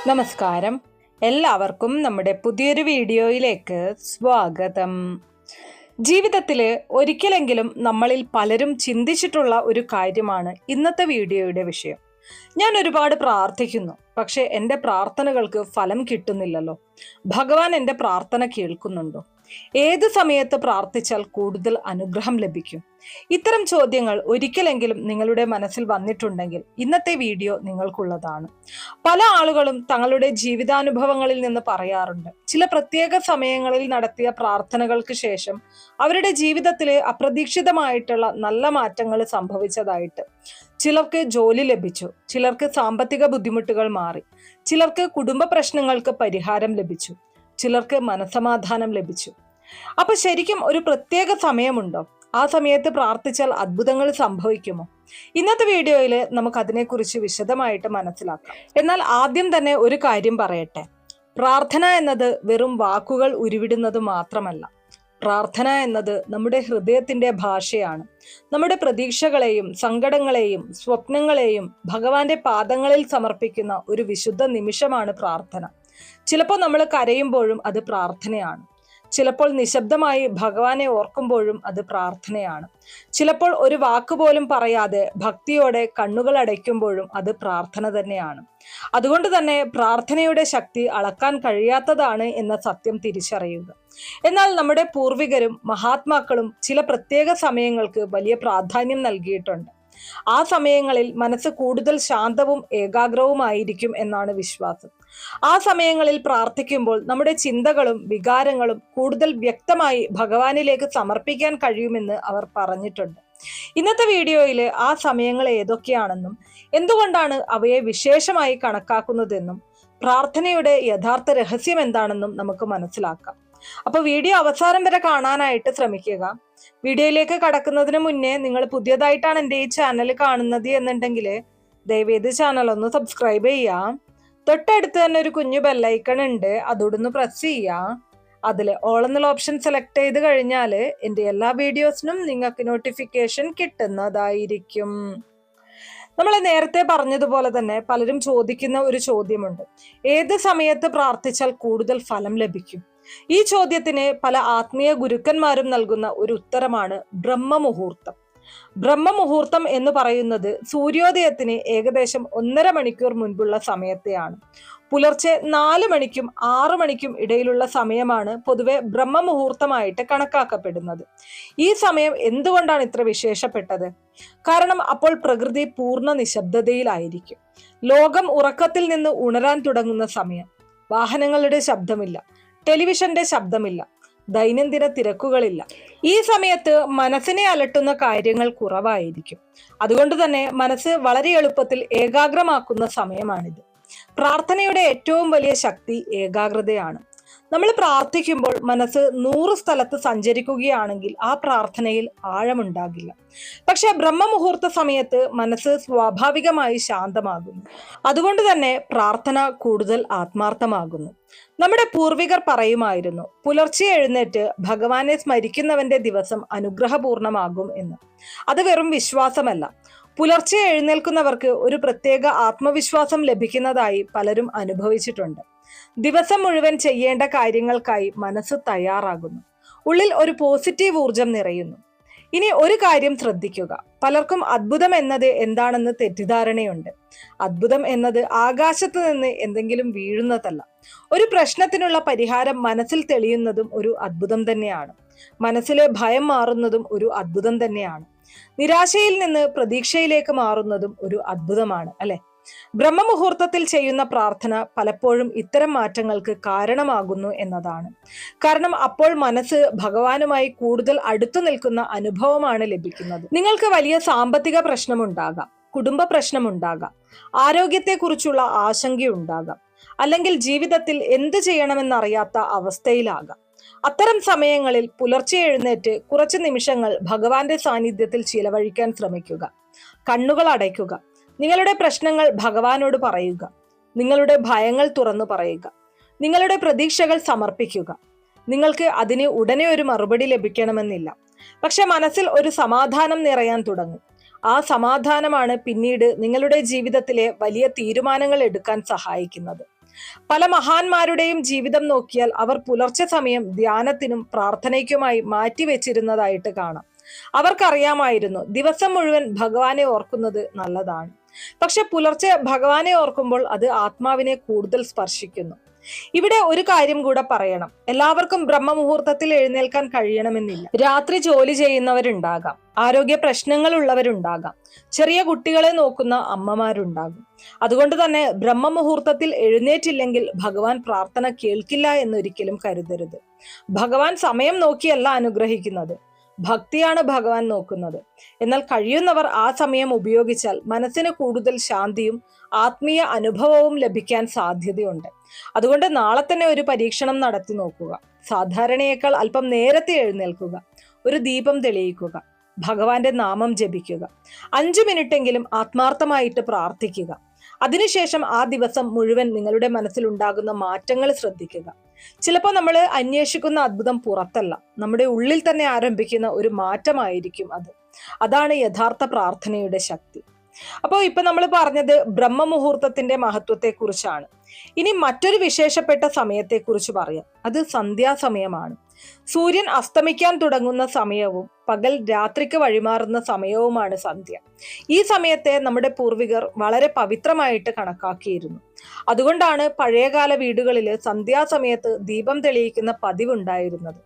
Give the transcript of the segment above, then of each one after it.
നമസ്കാരം. എല്ലാവർക്കും നമ്മുടെ പുതിയൊരു വീഡിയോയിലേക്ക് സ്വാഗതം. ജീവിതത്തിൽ ഒരിക്കലെങ്കിലും നമ്മളിൽ പലരും ചിന്തിച്ചിട്ടുള്ള ഒരു കാര്യമാണ് ഇന്നത്തെ വീഡിയോയുടെ വിഷയം. ഞാൻ ഒരുപാട് പ്രാർത്ഥിക്കുന്നു, പക്ഷെ എൻ്റെ പ്രാർത്ഥനകൾക്ക് ഫലം കിട്ടുന്നില്ലല്ലോ. ഭഗവാൻ എൻ്റെ പ്രാർത്ഥന കേൾക്കുന്നുണ്ടോ? ഏത് സമയത്ത് പ്രാർത്ഥിച്ചാൽ കൂടുതൽ അനുഗ്രഹം ലഭിക്കും? ഇത്തരം ചോദ്യങ്ങൾ ഒരിക്കലെങ്കിലും നിങ്ങളുടെ മനസ്സിൽ വന്നിട്ടുണ്ടെങ്കിൽ ഇന്നത്തെ വീഡിയോ നിങ്ങൾക്കുള്ളതാണ്. പല ആളുകളും തങ്ങളുടെ ജീവിതാനുഭവങ്ങളിൽ നിന്ന് പറയാറുണ്ട്, ചില പ്രത്യേക സമയങ്ങളിൽ നടത്തിയ പ്രാർത്ഥനകൾക്ക് ശേഷം അവരുടെ ജീവിതത്തിലെ അപ്രതീക്ഷിതമായിട്ടുള്ള നല്ല മാറ്റങ്ങൾ സംഭവിച്ചതായിട്ട്. ചിലർക്ക് ജോലി ലഭിച്ചു, ചിലർക്ക് സാമ്പത്തിക ബുദ്ധിമുട്ടുകൾ മാറി, ചിലർക്ക് കുടുംബ പ്രശ്നങ്ങൾക്ക് പരിഹാരം ലഭിച്ചു, ചിലർക്ക് മനസമാധാനം ലഭിച്ചു. അപ്പൊ ശരിക്കും ഒരു പ്രത്യേക സമയമുണ്ടോ? ആ സമയത്ത് പ്രാർത്ഥിച്ചാൽ അത്ഭുതങ്ങൾ സംഭവിക്കുമോ? ഇന്നത്തെ വീഡിയോയിൽ നമുക്ക് അതിനെക്കുറിച്ച് വിശദമായിട്ട് മനസ്സിലാക്കാം. എന്നാൽ ആദ്യം തന്നെ ഒരു കാര്യം പറയട്ടെ. പ്രാർത്ഥന എന്നത് വെറും വാക്കുകൾ ഉരുവിടുന്നത് മാത്രമല്ല. പ്രാർത്ഥന എന്നത് നമ്മുടെ ഹൃദയത്തിന്റെ ഭാഷയാണ്. നമ്മുടെ പ്രതീക്ഷകളെയും സങ്കടങ്ങളെയും സ്വപ്നങ്ങളെയും ഭഗവാന്റെ പാദങ്ങളിൽ സമർപ്പിക്കുന്ന ഒരു വിശുദ്ധ നിമിഷമാണ് പ്രാർത്ഥന. ചിലപ്പോൾ നമ്മൾ കരയുമ്പോഴും അത് പ്രാർത്ഥനയാണ്. ചിലപ്പോൾ നിശബ്ദമായി ഭഗവാനെ ഓർക്കുമ്പോഴും അത് പ്രാർത്ഥനയാണ്. ചിലപ്പോൾ ഒരു വാക്കുപോലും പറയാതെ ഭക്തിയോടെ കണ്ണുകൾ അടയ്ക്കുമ്പോഴും അത് പ്രാർത്ഥന തന്നെയാണ്. അതുകൊണ്ട് തന്നെ പ്രാർത്ഥനയുടെ ശക്തി അളക്കാൻ കഴിയാത്തതാണ് എന്ന സത്യം തിരിച്ചറിയുക. എന്നാൽ നമ്മുടെ പൂർവികരും മഹാത്മാക്കളും ചില പ്രത്യേക സമയങ്ങൾക്ക് വലിയ പ്രാധാന്യം നൽകിയിട്ടുണ്ട്. ആ സമയങ്ങളിൽ മനസ്സ് കൂടുതൽ ശാന്തവും ഏകാഗ്രവുമായിരിക്കും എന്നാണ് വിശ്വാസം. ആ സമയങ്ങളിൽ പ്രാർത്ഥിക്കുമ്പോൾ നമ്മുടെ ചിന്തകളും വികാരങ്ങളും കൂടുതൽ വ്യക്തമായി ഭഗവാനിലേക്ക് സമർപ്പിക്കാൻ കഴിയുമെന്ന് അവർ പറഞ്ഞിട്ടുണ്ട്. ഇന്നത്തെ വീഡിയോയിൽ ആ സമയങ്ങൾ ഏതൊക്കെയാണെന്നും എന്തുകൊണ്ടാണ് അവയെ വിശേഷമായി കണക്കാക്കുന്നതെന്നും പ്രാർത്ഥനയുടെ യഥാർത്ഥ രഹസ്യം എന്താണെന്നും നമുക്ക് മനസ്സിലാക്കാം. അപ്പൊ വീഡിയോ അവസാനം വരെ കാണാനായിട്ട് ശ്രമിക്കുക. വീഡിയോയിലേക്ക് കടക്കുന്നതിന് മുന്നേ നിങ്ങൾ പുതിയതായിട്ടാണ് എൻ്റെ ഈ ചാനൽ കാണുന്നത് എന്നുണ്ടെങ്കിൽ ദയവേത് ചാനൽ ഒന്ന് സബ്സ്ക്രൈബ് ചെയ്യാം. തൊട്ടടുത്ത് തന്നെ ഒരു കുഞ്ഞു ബെല്ലൈക്കൺ ഉണ്ട്, അതോടൊന്ന് പ്രസ് ചെയ്യാം. അതിൽ ഓൾ എന്നുള്ള ഓപ്ഷൻ സെലക്ട് ചെയ്ത് കഴിഞ്ഞാൽ എൻ്റെ എല്ലാ വീഡിയോസിനും നിങ്ങൾക്ക് നോട്ടിഫിക്കേഷൻ കിട്ടുന്നതായിരിക്കും. നമ്മൾ നേരത്തെ പറഞ്ഞതുപോലെ തന്നെ പലരും ചോദിക്കുന്ന ഒരു ചോദ്യമുണ്ട്, ഏത് സമയത്ത് പ്രാർത്ഥിച്ചാൽ കൂടുതൽ ഫലം ലഭിക്കും? ഈ ചോദ്യത്തിന് പല ആത്മീയ ഗുരുക്കന്മാരും നൽകുന്ന ഒരു ഉത്തരമാണ് ബ്രഹ്മമുഹൂർത്തം. ബ്രഹ്മമുഹൂർത്തം എന്ന് പറയുന്നത് സൂര്യോദയത്തിന് ഏകദേശം 1.5 മണിക്കൂർ മുൻപുള്ള സമയത്തെയാണ്. പുലർച്ചെ 4 മണിക്കും 6 മണിക്കും ഇടയിലുള്ള സമയമാണ് പൊതുവെ ബ്രഹ്മമുഹൂർത്തമായിട്ട് കണക്കാക്കപ്പെടുന്നത്. ഈ സമയം എന്തുകൊണ്ടാണ് ഇത്ര വിശേഷപ്പെട്ടത്? കാരണം അപ്പോൾ പ്രകൃതി പൂർണ്ണ നിശബ്ദതയിലായിരിക്കും. ലോകം ഉറക്കത്തിൽ നിന്ന് ഉണരാൻ തുടങ്ങുന്ന സമയം. വാഹനങ്ങളുടെ ശബ്ദമില്ല, ടെലിവിഷന്റെ ശബ്ദമില്ല, ദൈനംദിന തിരക്കുകളില്ല. ഈ സമയത്ത് മനസ്സിനെ അലട്ടുന്ന കാര്യങ്ങൾ കുറവായിരിക്കും. അതുകൊണ്ട് തന്നെ മനസ്സ് വളരെ എളുപ്പത്തിൽ ഏകാഗ്രമാക്കുന്ന സമയമാണിത്. പ്രാർത്ഥനയുടെ ഏറ്റവും വലിയ ശക്തി ഏകാഗ്രതയാണ്. നമ്മൾ പ്രാർത്ഥിക്കുമ്പോൾ മനസ്സ് 100 സ്ഥലത്ത് സഞ്ചരിക്കുകയാണെങ്കിൽ ആ പ്രാർത്ഥനയിൽ ആഴമുണ്ടാകില്ല. പക്ഷെ ബ്രഹ്മമുഹൂർത്ത സമയത്ത് മനസ്സ് സ്വാഭാവികമായി ശാന്തമാകുന്നു. അതുകൊണ്ട് തന്നെ പ്രാർത്ഥന കൂടുതൽ ആത്മാർത്ഥമാകുന്നു. നമ്മുടെ പൂർവികർ പറയുമായിരുന്നു, പുലർച്ചെ എഴുന്നേറ്റ് ഭഗവാനെ സ്മരിക്കുന്നവന്റെ ദിവസം അനുഗ്രഹപൂർണമാകും എന്ന്. അത് വെറും വിശ്വാസമല്ല. പുലർച്ചെ എഴുന്നേൽക്കുന്നവർക്ക് ഒരു പ്രത്യേക ആത്മവിശ്വാസം ലഭിക്കുന്നതായി പലരും അനുഭവിച്ചിട്ടുണ്ട്. ദിവസം മുഴുവൻ ചെയ്യേണ്ട കാര്യങ്ങൾക്കായി മനസ്സ് തയ്യാറാകുന്നു. ഉള്ളിൽ ഒരു പോസിറ്റീവ് ഊർജം നിറയുന്നു. ഇനി ഒരു കാര്യം ശ്രദ്ധിക്കുക. പലർക്കും അത്ഭുതം എന്നത് എന്താണെന്ന് തെറ്റിദ്ധാരണയുണ്ട്. അത്ഭുതം എന്നത് ആകാശത്ത് നിന്ന് എന്തെങ്കിലും വീഴുന്നതല്ല. ഒരു പ്രശ്നത്തിനുള്ള പരിഹാരം മനസ്സിൽ തെളിയുന്നതും ഒരു അത്ഭുതം തന്നെയാണ്. മനസ്സിലെ ഭയം മാറുന്നതും ഒരു അത്ഭുതം തന്നെയാണ്. നിരാശയിൽ നിന്ന് പ്രതീക്ഷയിലേക്ക് മാറുന്നതും ഒരു അത്ഭുതമാണ്, അല്ലെ? ബ്രഹ്മമുഹൂർത്തത്തിൽ ചെയ്യുന്ന പ്രാർത്ഥന പലപ്പോഴും ഇത്തരം മാറ്റങ്ങൾക്ക് കാരണമാകുന്നു എന്നതാണ്. കാരണം അപ്പോൾ മനസ്സ് ഭഗവാനുമായി കൂടുതൽ അടുത്തു നിൽക്കുന്ന അനുഭവമാണ് ലഭിക്കുന്നത്. നിങ്ങൾക്ക് വലിയ സാമ്പത്തിക പ്രശ്നമുണ്ടാകാം, കുടുംബ പ്രശ്നമുണ്ടാകാം, ആരോഗ്യത്തെക്കുറിച്ചുള്ള ആശങ്കയുണ്ടാകാം, അല്ലെങ്കിൽ ജീവിതത്തിൽ എന്ത് ചെയ്യണമെന്നറിയാത്ത അവസ്ഥയിലാകാം. അത്തരം സമയങ്ങളിൽ പുലർച്ചെ എഴുന്നേറ്റ് കുറച്ച് നിമിഷങ്ങൾ ഭഗവാന്റെ സാന്നിധ്യത്തിൽ ചിലവഴിക്കാൻ ശ്രമിക്കുക. കണ്ണുകൾ അടയ്ക്കുക. നിങ്ങളുടെ പ്രശ്നങ്ങൾ ഭഗവാനോട് പറയുക. നിങ്ങളുടെ ഭയങ്ങൾ തുറന്നു പറയുക. നിങ്ങളുടെ പ്രതീക്ഷകൾ സമർപ്പിക്കുക. നിങ്ങൾക്ക് അതിന് ഉടനെ ഒരു മറുപടി ലഭിക്കണമെന്നില്ല. പക്ഷെ മനസ്സിൽ ഒരു സമാധാനം നിറയാൻ തുടങ്ങും. ആ സമാധാനമാണ് പിന്നീട് നിങ്ങളുടെ ജീവിതത്തിലെ വലിയ തീരുമാനങ്ങൾ എടുക്കാൻ സഹായിക്കുന്നത്. പല മഹാന്മാരുടെയും ജീവിതം നോക്കിയാൽ അവർ പുലർച്ചെ സമയം ധ്യാനത്തിനും പ്രാർത്ഥനയ്ക്കുമായി മാറ്റിവെച്ചിരുന്നതായിട്ട് കാണാം. അവർക്കറിയാമായിരുന്നു ദിവസം മുഴുവൻ ഭഗവാനെ ഓർക്കുന്നത് നല്ലതാണ്, പക്ഷെ പുലർച്ചെ ഭഗവാനെ ഓർക്കുമ്പോൾ അത് ആത്മാവിനെ കൂടുതൽ സ്പർശിക്കുന്നു. ഇവിടെ ഒരു കാര്യം കൂടെ പറയണം, എല്ലാവർക്കും ബ്രഹ്മമുഹൂർത്തത്തിൽ എഴുന്നേൽക്കാൻ കഴിയണമെന്നില്ല. രാത്രി ജോലി ചെയ്യുന്നവരുണ്ടാകാം, ആരോഗ്യ പ്രശ്നങ്ങൾ ഉള്ളവരുണ്ടാകാം, ചെറിയ കുട്ടികളെ നോക്കുന്ന അമ്മമാരുണ്ടാകും. അതുകൊണ്ട് തന്നെ ബ്രഹ്മമുഹൂർത്തത്തിൽ എഴുന്നേറ്റില്ലെങ്കിൽ ഭഗവാൻ പ്രാർത്ഥന കേൾക്കില്ല എന്നൊരിക്കലും കരുതരുത്. ഭഗവാൻ സമയം നോക്കിയല്ല അനുഗ്രഹിക്കുന്നത്, ഭക്തിയാണ് ഭഗവാൻ നോക്കുന്നത്. എന്നാൽ കഴിയുന്നവർ ആ സമയം ഉപയോഗിച്ചാൽ മനസ്സിന് കൂടുതൽ ശാന്തിയും ആത്മീയ അനുഭവവും ലഭിക്കാൻ സാധ്യതയുണ്ട്. അതുകൊണ്ട് നാളെ തന്നെ ഒരു പരീക്ഷണം നടത്തി നോക്കുക. സാധാരണയേക്കാൾ അല്പം നേരത്തെ എഴുന്നേൽക്കുക, ഒരു ദീപം തെളിയിക്കുക, ഭഗവാന്റെ നാമം ജപിക്കുക, 5 മിനിറ്റെങ്കിലും ആത്മാർത്ഥമായിട്ട് പ്രാർത്ഥിക്കുക. അതിനുശേഷം ആ ദിവസം മുഴുവൻ നിങ്ങളുടെ മനസ്സിലുണ്ടാകുന്ന മാറ്റങ്ങൾ ശ്രദ്ധിക്കുക. ചിലപ്പോൾ നമ്മൾ അന്വേഷിക്കുന്ന അത്ഭുതം പുറത്തല്ല, നമ്മുടെ ഉള്ളിൽ തന്നെ ആരംഭിക്കുന്ന ഒരു മാറ്റമായിരിക്കും അത്. അതാണ് യഥാർത്ഥ പ്രാർത്ഥനയുടെ ശക്തി. അപ്പോൾ ഇപ്പൊ നമ്മൾ പറഞ്ഞത് ബ്രഹ്മമുഹൂർത്തത്തിന്റെ മഹത്വത്തെ കുറിച്ചാണ്. ഇനി മറ്റൊരു വിശേഷപ്പെട്ട സമയത്തെക്കുറിച്ച് പറയാം. അത് സന്ധ്യാസമയമാണ്. സൂര്യൻ അസ്തമിക്കാൻ തുടങ്ങുന്ന സമയവും പകൽ രാത്രിക്ക് വഴിമാറുന്ന സമയവുമാണ് സന്ധ്യ. ഈ സമയത്തെ നമ്മുടെ പൂർവികർ വളരെ പവിത്രമായിട്ട് കണക്കാക്കിയിരുന്നു. അതുകൊണ്ടാണ് പഴയകാല വീടുകളിൽ സന്ധ്യാസമയത്ത് ദീപം തെളിയിക്കുന്ന പതിവുണ്ടായിരുന്നത്.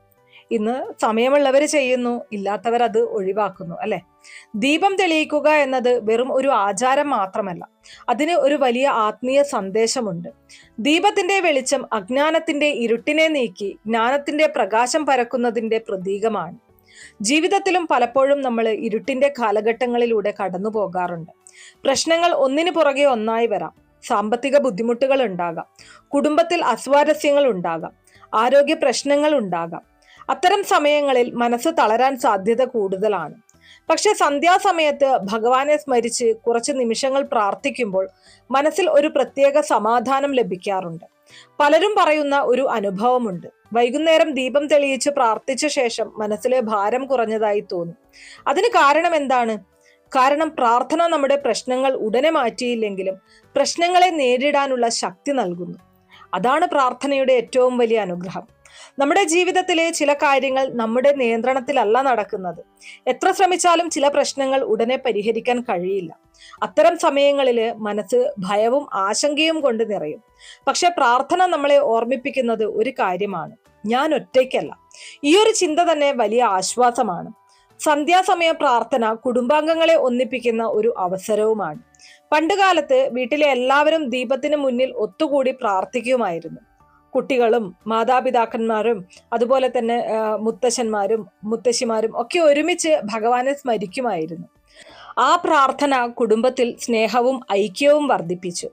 ഇന്ന് സമയമുള്ളവർ ചെയ്യുന്നു, ഇല്ലാത്തവർ അത് ഒഴിവാക്കുന്നു, അല്ലെ? ദീപം തെളിയിക്കുക എന്നത് വെറും ഒരു ആചാരം മാത്രമല്ല, അതിന് ഒരു വലിയ ആത്മീയ സന്ദേശമുണ്ട്. ദീപത്തിന്റെ വെളിച്ചം അജ്ഞാനത്തിന്റെ ഇരുട്ടിനെ നീക്കി ജ്ഞാനത്തിന്റെ പ്രകാശം പരക്കുന്നതിന്റെ പ്രതീകമാണ്. ജീവിതത്തിലും പലപ്പോഴും നമ്മൾ ഇരുട്ടിന്റെ കാലഘട്ടങ്ങളിലൂടെ കടന്നു പോകാറുണ്ട്. പ്രശ്നങ്ങൾ ഒന്നിനു പുറകെ ഒന്നായി വരാം. സാമ്പത്തിക ബുദ്ധിമുട്ടുകൾ ഉണ്ടാകാം, കുടുംബത്തിൽ അസ്വാരസ്യങ്ങൾ ഉണ്ടാകാം, ആരോഗ്യ പ്രശ്നങ്ങൾ ഉണ്ടാകാം. അത്തരം സമയങ്ങളിൽ മനസ്സ് തളരാൻ സാധ്യത കൂടുതലാണ്. പക്ഷെ സന്ധ്യാസമയത്ത് ഭഗവാനെ സ്മരിച്ച് കുറച്ച് നിമിഷങ്ങൾ പ്രാർത്ഥിക്കുമ്പോൾ മനസ്സിൽ ഒരു പ്രത്യേക സമാധാനം ലഭിക്കാറുണ്ട്. പലരും പറയുന്ന ഒരു അനുഭവമുണ്ട്. വൈകുന്നേരം ദീപം തെളിയിച്ച് പ്രാർത്ഥിച്ച ശേഷം മനസ്സിലെ ഭാരം കുറഞ്ഞതായി തോന്നും. അതിന് കാരണം എന്താണ്? കാരണം പ്രാർത്ഥന നമ്മുടെ പ്രശ്നങ്ങൾ ഉടനെ മാറ്റിയില്ലെങ്കിലും പ്രശ്നങ്ങളെ നേരിടാനുള്ള ശക്തി നൽകുന്നു. അതാണ് പ്രാർത്ഥനയുടെ ഏറ്റവും വലിയ അനുഗ്രഹം. നമ്മുടെ ജീവിതത്തിലെ ചില കാര്യങ്ങൾ നമ്മുടെ നിയന്ത്രണത്തിലല്ല നടക്കുന്നത്. എത്ര ശ്രമിച്ചാലും ചില പ്രശ്നങ്ങൾ ഉടനെ പരിഹരിക്കാൻ കഴിയില്ല. അത്തരം സമയങ്ങളിൽ മനസ്സ് ഭയവും ആശങ്കയും കൊണ്ട് നിറയും. പക്ഷെ പ്രാർത്ഥന നമ്മളെ ഓർമ്മിപ്പിക്കുന്നത് ഒരു കാര്യമാണ്: ഞാൻ ഒറ്റയ്ക്കല്ല. ഈ ഒരു ചിന്ത തന്നെ വലിയ ആശ്വാസമാണ്. സന്ധ്യാസമയ പ്രാർത്ഥന കുടുംബാംഗങ്ങളെ ഒന്നിപ്പിക്കുന്ന ഒരു അവസരവുമാണ്. പണ്ടുകാലത്ത് വീട്ടിലെ എല്ലാവരും ദീപത്തിന് മുന്നിൽ ഒത്തുകൂടി പ്രാർത്ഥിക്കുമായിരുന്നു. കുട്ടികളും മാതാപിതാക്കന്മാരും അതുപോലെ തന്നെ മുത്തശ്ശന്മാരും മുത്തശ്ശിമാരും ഒക്കെ ഒരുമിച്ച് ഭഗവാനെ സ്മരിക്കുമായിരുന്നു. ആ പ്രാർത്ഥന കുടുംബത്തിൽ സ്നേഹവും ഐക്യവും വർദ്ധിപ്പിച്ചു.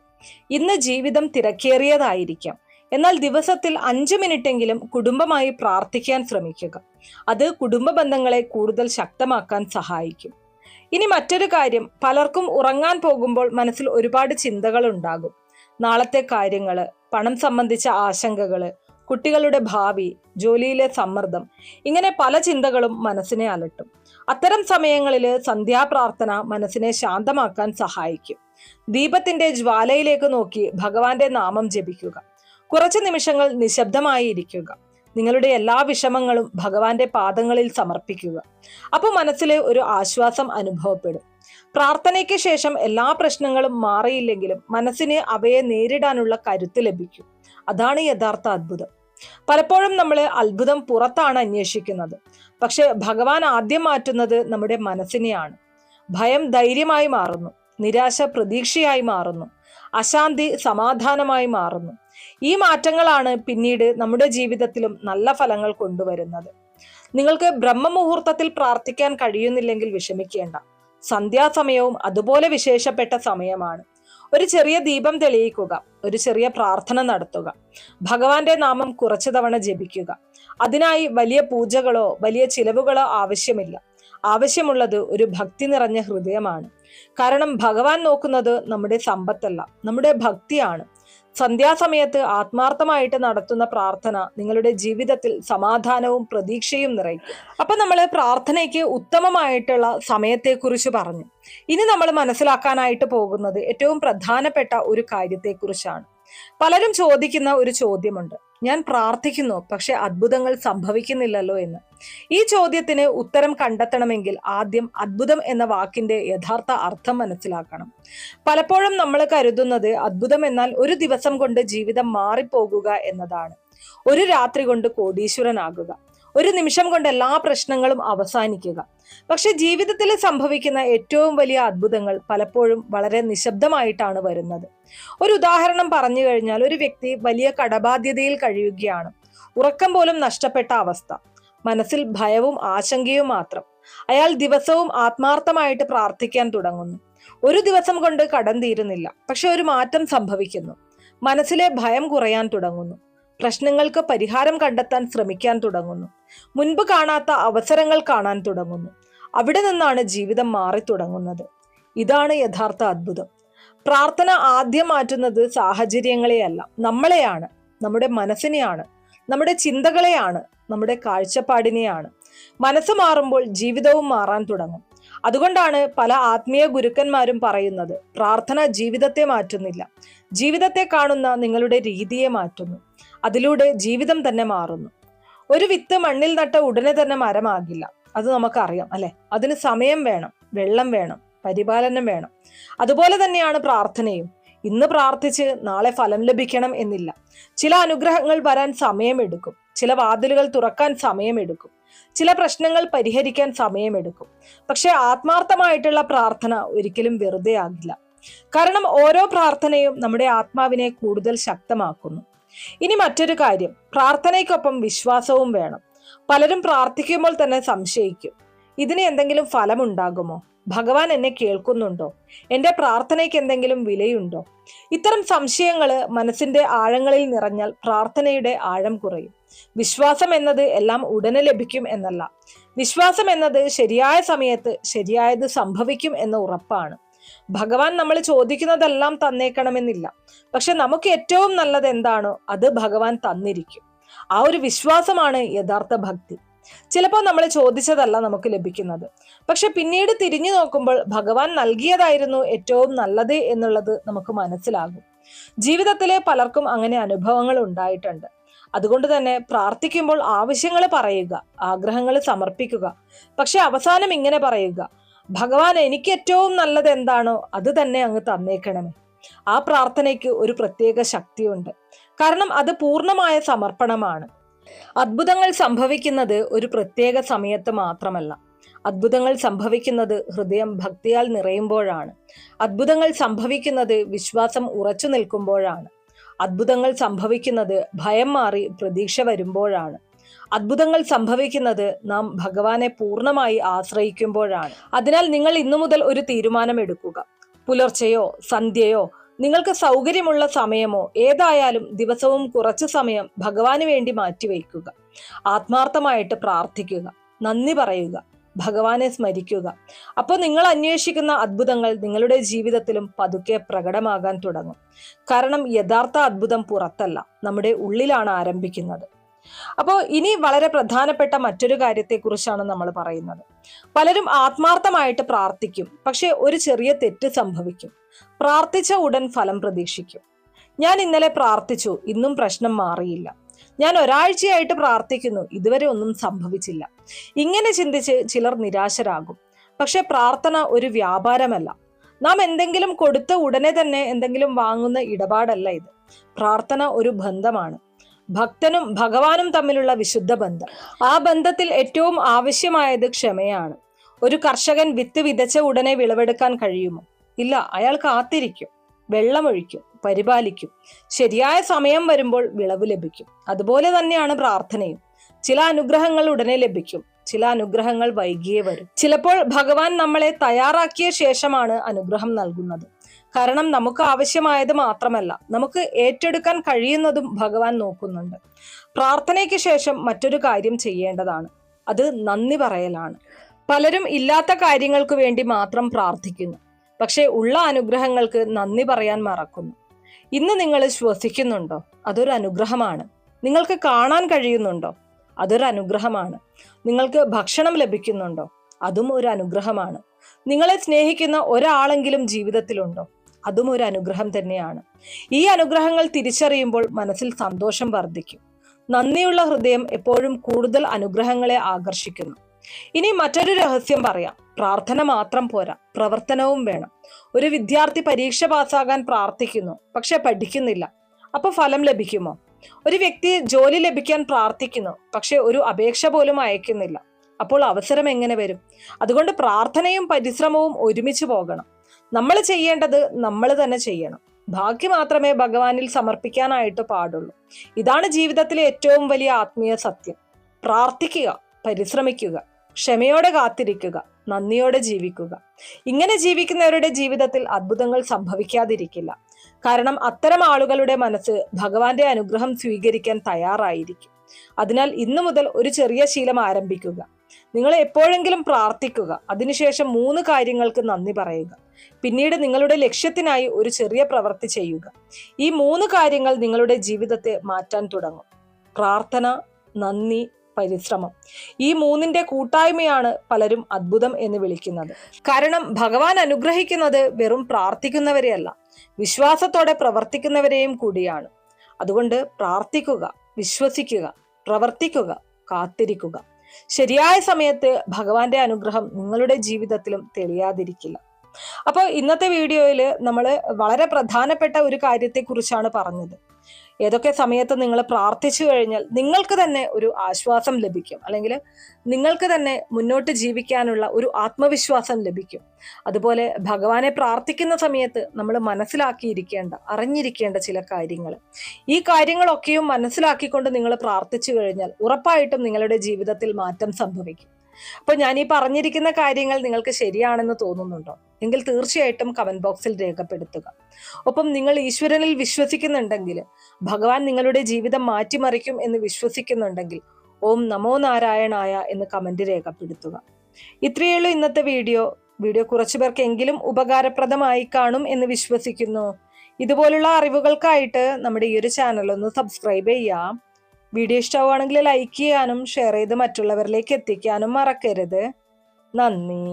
ഇന്ന് ജീവിതം തിരക്കേറിയതായിരിക്കാം, എന്നാൽ ദിവസത്തിൽ 5 മിനിറ്റെങ്കിലും കുടുംബമായി പ്രാർത്ഥിക്കാൻ ശ്രമിക്കുക. അത് കുടുംബ ബന്ധങ്ങളെ കൂടുതൽ ശക്തമാക്കാൻ സഹായിക്കും. ഇനി മറ്റൊരു കാര്യം, പലർക്കും ഉറങ്ങാൻ പോകുമ്പോൾ മനസ്സിൽ ഒരുപാട് ചിന്തകൾ ഉണ്ടാകും. നാളത്തെ കാര്യങ്ങള്, പണം സംബന്ധിച്ച ആശങ്കകള്, കുട്ടികളുടെ ഭാവി, ജോലിയിലെ സമ്മർദ്ദം, ഇങ്ങനെ പല ചിന്തകളും മനസ്സിനെ അലട്ടും. അത്തരം സമയങ്ങളിൽ സന്ധ്യാപ്രാർത്ഥന മനസ്സിനെ ശാന്തമാക്കാൻ സഹായിക്കും. ദീപത്തിന്റെ ജ്വാലയിലേക്ക് നോക്കി ഭഗവാന്റെ നാമം ജപിക്കുക. കുറച്ച് നിമിഷങ്ങൾ നിശബ്ദമായി ഇരിക്കുക. നിങ്ങളുടെ എല്ലാ വിഷമങ്ങളും ഭഗവാന്റെ പാദങ്ങളിൽ സമർപ്പിക്കുക. അപ്പോൾ മനസ്സിലെ ഒരു ആശ്വാസം അനുഭവപ്പെടും. പ്രാർത്ഥനയ്ക്ക് ശേഷം എല്ലാ പ്രശ്നങ്ങളും മാറിയില്ലെങ്കിലും മനസ്സിന് അവയെ നേരിടാനുള്ള കരുത്ത് ലഭിക്കും. അതാണ് യഥാർത്ഥ അത്ഭുതം. പലപ്പോഴും നമ്മൾ അത്ഭുതം പുറത്താണ് അന്വേഷിക്കുന്നത്, പക്ഷെ ഭഗവാൻ ആദ്യം മാറ്റുന്നത് നമ്മുടെ മനസ്സിനെയാണ്. ഭയം ധൈര്യമായി മാറുന്നു, നിരാശ പ്രതീക്ഷയായി മാറുന്നു, അശാന്തി സമാധാനമായി മാറുന്നു. ഈ മാറ്റങ്ങളാണ് പിന്നീട് നമ്മുടെ ജീവിതത്തിലും നല്ല ഫലങ്ങൾ കൊണ്ടുവരുന്നത്. നിങ്ങൾക്ക് ബ്രഹ്മമുഹൂർത്തത്തിൽ പ്രാർത്ഥിക്കാൻ കഴിയുന്നില്ലെങ്കിൽ വിഷമിക്കേണ്ട. സന്ധ്യാസമയവും അതുപോലെ വിശേഷപ്പെട്ട സമയമാണ്. ഒരു ചെറിയ ദീപം തെളിയിക്കുക, ഒരു ചെറിയ പ്രാർത്ഥന നടത്തുക, ഭഗവാന്റെ നാമം കുറച്ചു തവണ ജപിക്കുക. അതിനായി വലിയ പൂജകളോ വലിയ ചിലവുകളോ ആവശ്യമില്ല. ആവശ്യമുള്ളത് ഒരു ഭക്തി നിറഞ്ഞ ഹൃദയമാണ്. കാരണം ഭഗവാൻ നോക്കുന്നത് നമ്മുടെ സമ്പത്തല്ല, നമ്മുടെ ഭക്തിയാണ്. സന്ധ്യാസമയത്ത് ആത്മാർത്ഥമായിട്ട് നടത്തുന്ന പ്രാർത്ഥന നിങ്ങളുടെ ജീവിതത്തിൽ സമാധാനവും പ്രതീക്ഷയും നിറയ്ക്കും. അപ്പൊ നമ്മൾ പ്രാർത്ഥനയ്ക്ക് ഉത്തമമായിട്ടുള്ള സമയത്തെക്കുറിച്ച് പറഞ്ഞു. ഇനി നമ്മൾ മനസ്സിലാക്കാനായിട്ട് പോകുന്നത് ഏറ്റവും പ്രധാനപ്പെട്ട ഒരു കാര്യത്തെക്കുറിച്ചാണ്. പലരും ചോദിക്കുന്ന ഒരു ചോദ്യമുണ്ട്, ഞാൻ പ്രാർത്ഥിക്കുന്നു പക്ഷെ അത്ഭുതങ്ങൾ സംഭവിക്കുന്നില്ലല്ലോ എന്ന്. ഈ ചോദ്യത്തിന് ഉത്തരം കണ്ടെത്തണമെങ്കിൽ ആദ്യം അത്ഭുതം എന്ന വാക്കിന്റെ യഥാർത്ഥ അർത്ഥം മനസ്സിലാക്കണം. പലപ്പോഴും നമ്മൾ കരുതുന്നത് അത്ഭുതം എന്നാൽ ഒരു ദിവസം കൊണ്ട് ജീവിതം മാറിപ്പോകുക എന്നതാണ്. ഒരു രാത്രി കൊണ്ട് കോടീശ്വരനാകുക, ഒരു നിമിഷം കൊണ്ട് എല്ലാ പ്രശ്നങ്ങളും അവസാനിക്കുക. പക്ഷെ ജീവിതത്തിൽ സംഭവിക്കുന്ന ഏറ്റവും വലിയ അത്ഭുതങ്ങൾ പലപ്പോഴും വളരെ നിശബ്ദമായിട്ടാണ് വരുന്നത്. ഒരു ഉദാഹരണം പറഞ്ഞു കഴിഞ്ഞാൽ, ഒരു വ്യക്തി വലിയ കടബാധ്യതയിൽ കഴിയുകയാണ്. ഉറക്കം പോലും നഷ്ടപ്പെട്ട അവസ്ഥ, മനസ്സിൽ ഭയവും ആശങ്കയും മാത്രം. അയാൾ ദിവസവും ആത്മാർത്ഥമായിട്ട് പ്രാർത്ഥിക്കാൻ തുടങ്ങുന്നു. ഒരു ദിവസം കൊണ്ട് കടം തീരുന്നില്ല, പക്ഷെ ഒരു മാറ്റം സംഭവിക്കുന്നു. മനസ്സിലെ ഭയം കുറയാൻ തുടങ്ങുന്നു. പ്രശ്നങ്ങൾക്ക് പരിഹാരം കണ്ടെത്താൻ ശ്രമിക്കാൻ തുടങ്ങുന്നു. മുൻപ് കാണാത്ത അവസരങ്ങൾ കാണാൻ തുടങ്ങുന്നു. അവിടെ നിന്നാണ് ജീവിതം മാറി തുടങ്ങുന്നത്. ഇതാണ് യഥാർത്ഥ അത്ഭുതം. പ്രാർത്ഥന ആദ്യം മാറ്റുന്നത് സാഹചര്യങ്ങളെയല്ല, നമ്മളെയാണ്, നമ്മുടെ മനസ്സിനെയാണ്, നമ്മുടെ ചിന്തകളെയാണ്, നമ്മുടെ കാഴ്ചപ്പാടിനെയാണ്. മനസ്സ് മാറുമ്പോൾ ജീവിതവും മാറാൻ തുടങ്ങും. അതുകൊണ്ടാണ് പല ആത്മീയ ഗുരുക്കന്മാരും പറയുന്നത്, പ്രാർത്ഥന ജീവിതത്തെ മാറ്റുന്നില്ല, ജീവിതത്തെ കാണുന്ന നിങ്ങളുടെ രീതിയെ മാറ്റുന്നു. അതിലൂടെ ജീവിതം തന്നെ മാറുന്നു. ഒരു വിത്ത് മണ്ണിൽ നട്ട ഉടനെ തന്നെ മരമാകില്ല, അത് നമുക്കറിയാം അല്ലെ. അതിന് സമയം വേണം, വെള്ളം വേണം, പരിപാലനം വേണം. അതുപോലെ തന്നെയാണ് പ്രാർത്ഥനയും. ഇന്ന് പ്രാർത്ഥിച്ച് നാളെ ഫലം ലഭിക്കണം എന്നില്ല. ചില അനുഗ്രഹങ്ങൾ വരാൻ സമയമെടുക്കും, ചില വാതിലുകൾ തുറക്കാൻ സമയമെടുക്കും, ചില പ്രശ്നങ്ങൾ പരിഹരിക്കാൻ സമയമെടുക്കും. പക്ഷെ ആത്മാർത്ഥമായിട്ടുള്ള പ്രാർത്ഥന ഒരിക്കലും വെറുതെ ആകില്ല. കാരണം ഓരോ പ്രാർത്ഥനയും നമ്മുടെ ആത്മാവിനെ കൂടുതൽ ശക്തമാക്കുന്നു. ഇനി മറ്റൊരു കാര്യം, പ്രാർത്ഥനയ്ക്കൊപ്പം വിശ്വാസവും വേണം. പലരും പ്രാർത്ഥിക്കുമ്പോൾ തന്നെ സംശയിക്കും, ഇതിന് എന്തെങ്കിലും ഫലമുണ്ടാകുമോ? ഭഗവാൻ എന്നെ കേൾക്കുന്നുണ്ടോ? എന്റെ പ്രാർത്ഥനയ്ക്ക് എന്തെങ്കിലും വിലയുണ്ടോ? ഇത്തരം സംശയങ്ങൾ മനസ്സിന്റെ ആഴങ്ങളിൽ നിറഞ്ഞാൽ പ്രാർത്ഥനയുടെ ആഴം കുറയും. വിശ്വാസം എന്നത് എല്ലാം ഉടനെ ലഭിക്കും എന്നല്ല. വിശ്വാസം എന്നത് ശരിയായ സമയത്ത് ശരിയായത് സംഭവിക്കും എന്ന ഉറപ്പാണ്. ഭഗവാൻ നമ്മൾ ചോദിക്കുന്നതെല്ലാം തന്നേക്കണമെന്നില്ല. പക്ഷെ നമുക്ക് ഏറ്റവും നല്ലത് എന്താണോ അത് ഭഗവാൻ തന്നിരിക്കും. ആ ഒരു വിശ്വാസമാണ് യഥാർത്ഥ ഭക്തി. ചിലപ്പോൾ നമ്മൾ ചോദിച്ചതല്ല നമുക്ക് ലഭിക്കുന്നത്, പക്ഷെ പിന്നീട് തിരിഞ്ഞു നോക്കുമ്പോൾ ഭഗവാൻ നൽകിയതായിരുന്നു ഏറ്റവും നല്ലത് എന്നുള്ളത് നമുക്ക് മനസ്സിലാകും. ജീവിതത്തിലെ പലർക്കും അങ്ങനെ അനുഭവങ്ങൾ ഉണ്ടായിട്ടുണ്ട്. അതുകൊണ്ട് തന്നെ പ്രാർത്ഥിക്കുമ്പോൾ ആവശ്യങ്ങൾ പറയുക, ആഗ്രഹങ്ങൾ സമർപ്പിക്കുക. പക്ഷെ അവസാനം ഇങ്ങനെ പറയുക, ഭഗവാൻ എനിക്ക് ഏറ്റവും നല്ലത് എന്താണോ അത് തന്നെ അങ്ങ് തന്നേക്കണമേ. ആ പ്രാർത്ഥനയ്ക്ക് ഒരു പ്രത്യേക ശക്തിയുണ്ട്. കാരണം അത് പൂർണ്ണമായ സമർപ്പണമാണ്. അത്ഭുതങ്ങൾ സംഭവിക്കുന്നത് ഒരു പ്രത്യേക സമയത്ത് മാത്രമല്ല. അത്ഭുതങ്ങൾ സംഭവിക്കുന്നത് ഹൃദയം ഭക്തിയാൽ നിറയുമ്പോഴാണ്. അത്ഭുതങ്ങൾ സംഭവിക്കുന്നത് വിശ്വാസം ഉറച്ചു നിൽക്കുമ്പോഴാണ്. അത്ഭുതങ്ങൾ സംഭവിക്കുന്നത് ഭയം മാറി പ്രതീക്ഷ വരുമ്പോഴാണ്. അത്ഭുതങ്ങൾ സംഭവിക്കുന്നത് നാം ഭഗവാനെ പൂർണ്ണമായി ആശ്രയിക്കുമ്പോഴാണ്. അതിനാൽ നിങ്ങൾ ഇന്നു മുതൽ ഒരു തീരുമാനം എടുക്കുക. പുലർച്ചെയോ സന്ധ്യയോ നിങ്ങൾക്ക് സൗകര്യമുള്ള സമയമോ ഏതായാലും ദിവസവും കുറച്ചു സമയം ഭഗവാന് വേണ്ടി മാറ്റിവെക്കുക. ആത്മാർത്ഥമായിട്ട് പ്രാർത്ഥിക്കുക, നന്ദി പറയുക, ഭഗവാനെ സ്മരിക്കുക. അപ്പോൾ നിങ്ങൾ അന്വേഷിക്കുന്ന അത്ഭുതങ്ങൾ നിങ്ങളുടെ ജീവിതത്തിലും പതുക്കെ പ്രകടമാകാൻ തുടങ്ങും. കാരണം യഥാർത്ഥ അത്ഭുതം പുറത്തല്ല, നമ്മുടെ ഉള്ളിലാണ് ആരംഭിക്കുന്നത്. അപ്പോൾ ഇനി വളരെ പ്രധാനപ്പെട്ട മറ്റൊരു കാര്യത്തെക്കുറിച്ചാണ് നമ്മൾ പറയുന്നത്. പലരും ആത്മാർത്ഥമായിട്ട് പ്രാർത്ഥിക്കും, പക്ഷെ ഒരു ചെറിയ തെറ്റ് സംഭവിക്കും. പ്രാർത്ഥിച്ച ഉടൻ ഫലം പ്രതീക്ഷിക്കും. ഞാൻ ഇന്നലെ പ്രാർത്ഥിച്ചു, ഇന്നും പ്രശ്നം മാറിയില്ല. ഞാൻ ഒരാഴ്ചയായിട്ട് പ്രാർത്ഥിക്കുന്നു, ഇതുവരെ ഒന്നും സംഭവിച്ചില്ല. ഇങ്ങനെ ചിന്തിച്ച് ചിലർ നിരാശരാകും. പക്ഷെ പ്രാർത്ഥന ഒരു വ്യാപാരമല്ല. നാം എന്തെങ്കിലും കൊടുത്ത ഉടനെ തന്നെ എന്തെങ്കിലും വാങ്ങുന്ന ഇടപാടല്ല ഇത്. പ്രാർത്ഥന ഒരു ബന്ധമാണ്. ഭക്തനും ഭഗവാനും തമ്മിലുള്ള വിശുദ്ധ ബന്ധം. ആ ബന്ധത്തിൽ ഏറ്റവും ആവശ്യമായത് ക്ഷമയാണ്. ഒരു കർഷകൻ വിത്ത് വിതച്ച ഉടനെ വിളവെടുക്കാൻ കഴിയുമോ? ഇല്ല, അയാൾ കാത്തിരിക്കും, വെള്ളമൊഴിക്കും, പരിപാലിക്കും. ശരിയായ സമയം വരുമ്പോൾ വിളവ് ലഭിക്കും. അതുപോലെ തന്നെയാണ് പ്രാർത്ഥനയും. ചില അനുഗ്രഹങ്ങൾ ഉടനെ ലഭിക്കും, ചില അനുഗ്രഹങ്ങൾ വൈകിയേ വരും. ചിലപ്പോൾ ഭഗവാൻ നമ്മളെ തയ്യാറാക്കിയ ശേഷമാണ് അനുഗ്രഹം നൽകുന്നത്. കാരണം നമുക്ക് ആവശ്യമായത് മാത്രമല്ല, നമുക്ക് ഏറ്റെടുക്കാൻ കഴിയുന്നതും ഭഗവാൻ നോക്കുന്നുണ്ട്. പ്രാർത്ഥനയ്ക്ക് ശേഷം മറ്റൊരു കാര്യം ചെയ്യേണ്ടതാണ്. അത് നന്ദി പറയലാണ്. പലരും ഇല്ലാത്ത കാര്യങ്ങൾക്ക് വേണ്ടി മാത്രം പ്രാർത്ഥിക്കുന്നു, പക്ഷെ ഉള്ള അനുഗ്രഹങ്ങൾക്ക് നന്ദി പറയാൻ മറക്കുന്നു. ഇന്ന് നിങ്ങൾ ശ്വസിക്കുന്നുണ്ടോ? അതൊരു അനുഗ്രഹമാണ്. നിങ്ങൾക്ക് കാണാൻ കഴിയുന്നുണ്ടോ? അതൊരു അനുഗ്രഹമാണ്. നിങ്ങൾക്ക് ഭക്ഷണം ലഭിക്കുന്നുണ്ടോ? അതും ഒരു അനുഗ്രഹമാണ്. നിങ്ങളെ സ്നേഹിക്കുന്ന ഒരാളെങ്കിലും ജീവിതത്തിലുണ്ടോ? അതും ഒരു അനുഗ്രഹം തന്നെയാണ്. ഈ അനുഗ്രഹങ്ങൾ തിരിച്ചറിയുമ്പോൾ മനസ്സിൽ സന്തോഷം വർദ്ധിക്കും. നന്ദിയുള്ള ഹൃദയം എപ്പോഴും കൂടുതൽ അനുഗ്രഹങ്ങളെ ആകർഷിക്കുന്നു. ഇനി മറ്റൊരു രഹസ്യം പറയാം. പ്രാർത്ഥന മാത്രം പോരാ, പ്രവർത്തനവും വേണം. ഒരു വിദ്യാർത്ഥി പരീക്ഷ പാസ്സാകാൻ പ്രാർത്ഥിക്കുന്നു, പക്ഷെ പഠിക്കുന്നില്ല. അപ്പൊ ഫലം ലഭിക്കുമോ? ഒരു വ്യക്തി ജോലി ലഭിക്കാൻ പ്രാർത്ഥിക്കുന്നു, പക്ഷെ ഒരു അപേക്ഷ പോലും അയക്കുന്നില്ല. അപ്പോൾ അവസരം എങ്ങനെ വരും? അതുകൊണ്ട് പ്രാർത്ഥനയും പരിശ്രമവും ഒരുമിച്ച് പോകണം. നമ്മൾ ചെയ്യേണ്ടത് നമ്മൾ തന്നെ ചെയ്യണം. ബാക്കി മാത്രമേ ഭഗവാനിൽ സമർപ്പിക്കാനായിട്ട് പാടുള്ളൂ. ഇതാണ് ജീവിതത്തിലെ ഏറ്റവും വലിയ ആത്മീയ സത്യം. പ്രാർത്ഥിക്കുക, പരിശ്രമിക്കുക, ക്ഷമയോടെ കാത്തിരിക്കുക, നന്ദിയോടെ ജീവിക്കുക. ഇങ്ങനെ ജീവിക്കുന്നവരുടെ ജീവിതത്തിൽ അത്ഭുതങ്ങൾ സംഭവിക്കാതിരിക്കില്ല. കാരണം അത്തരം ആളുകളുടെ മനസ്സ് ഭഗവാന്റെ അനുഗ്രഹം സ്വീകരിക്കാൻ തയ്യാറായിരിക്കും. അതിനാൽ ഇന്നു മുതൽ ഒരു ചെറിയ ശീലം ആരംഭിക്കുക. നിങ്ങൾ എപ്പോഴെങ്കിലും പ്രാർത്ഥിക്കുക. അതിനുശേഷം 3 കാര്യങ്ങൾക്ക് നന്ദി പറയുക. പിന്നീട് നിങ്ങളുടെ ലക്ഷ്യത്തിനായി ഒരു ചെറിയ പ്രവൃത്തി ചെയ്യുക. ഈ 3 കാര്യങ്ങൾ നിങ്ങളുടെ ജീവിതത്തെ മാറ്റാൻ തുടങ്ങും. പ്രാർത്ഥന, നന്ദി, പരിശ്രമം. ഈ 3ന്റെ കൂട്ടായ്മയാണ് പലരും അത്ഭുതം എന്ന് വിളിക്കുന്നത്. കാരണം ഭഗവാൻ അനുഗ്രഹിക്കുന്നത് വെറും പ്രാർത്ഥിക്കുന്നവരെയല്ല, വിശ്വാസത്തോടെ പ്രവർത്തിക്കുന്നവരെയും കൂടിയാണ്. അതുകൊണ്ട് പ്രാർത്ഥിക്കുക, വിശ്വസിക്കുക, പ്രവർത്തിക്കുക, കാത്തിരിക്കുക. ശരിയായ സമയത്ത് ഭഗവാന്റെ അനുഗ്രഹം നിങ്ങളുടെ ജീവിതത്തിലും തെളിയാതിരിക്കില്ല. അപ്പോൾ ഇന്നത്തെ വീഡിയോയിൽ നമ്മൾ വളരെ പ്രധാനപ്പെട്ട ഒരു കാര്യത്തെക്കുറിച്ചാണ് പറഞ്ഞത്. ഏതൊക്കെ സമയത്ത് നിങ്ങൾ പ്രാർത്ഥിച്ചു കഴിഞ്ഞാൽ നിങ്ങൾക്ക് തന്നെ ഒരു ആശ്വാസം ലഭിക്കും, അല്ലെങ്കിൽ നിങ്ങൾക്ക് തന്നെ മുന്നോട്ട് ജീവിക്കാനുള്ള ഒരു ആത്മവിശ്വാസം ലഭിക്കും. അതുപോലെ ഭഗവാനെ പ്രാർത്ഥിക്കുന്ന സമയത്ത് നമ്മൾ മനസ്സിലാക്കിയിരിക്കേണ്ട, അറിഞ്ഞിരിക്കേണ്ട ചില കാര്യങ്ങൾ, ഈ കാര്യങ്ങളൊക്കെയും മനസ്സിലാക്കിക്കൊണ്ട് നിങ്ങൾ പ്രാർത്ഥിച്ചു കഴിഞ്ഞാൽ ഉറപ്പായിട്ടും നിങ്ങളുടെ ജീവിതത്തിൽ മാറ്റം സംഭവിക്കും. അപ്പോൾ ഞാൻ ഈ പറഞ്ഞിരിക്കുന്ന കാര്യങ്ങൾ നിങ്ങൾക്ക് ശരിയാണെന്ന് തോന്നുന്നുണ്ടോ? എങ്കിൽ തീർച്ചയായിട്ടും കമന്റ് ബോക്സിൽ രേഖപ്പെടുത്തുക. ഒപ്പം നിങ്ങൾ ഈശ്വരനിൽ വിശ്വസിക്കുന്നുണ്ടെങ്കിൽ, ഭഗവാൻ നിങ്ങളുടെ ജീവിതം മാറ്റിമറിക്കും എന്ന് വിശ്വസിക്കുന്നുണ്ടെങ്കിൽ, ഓം നമോ നാരായണായ എന്ന് കമന്റ് രേഖപ്പെടുത്തുക. ഇത്രയേ ഉള്ളൂ ഇന്നത്തെ വീഡിയോ. കുറച്ചു പേർക്കെങ്കിലും ഉപകാരപ്രദമായി കാണും എന്ന് വിശ്വസിക്കുന്നു. ഇതുപോലുള്ള അറിവുകൾക്കായിട്ട് നമ്മുടെ ഈ ഒരു ചാനൽ ഒന്ന് സബ്സ്ക്രൈബ് ചെയ്യാം. വീഡിയോ ഇഷ്ടമാണെങ്കിൽ ലൈക്ക് ചെയ്യാനും ഷെയർ ചെയ്ത് മറ്റുള്ളവരിലേക്ക് എത്തിക്കാനും മറക്കരുത്. നന്ദി.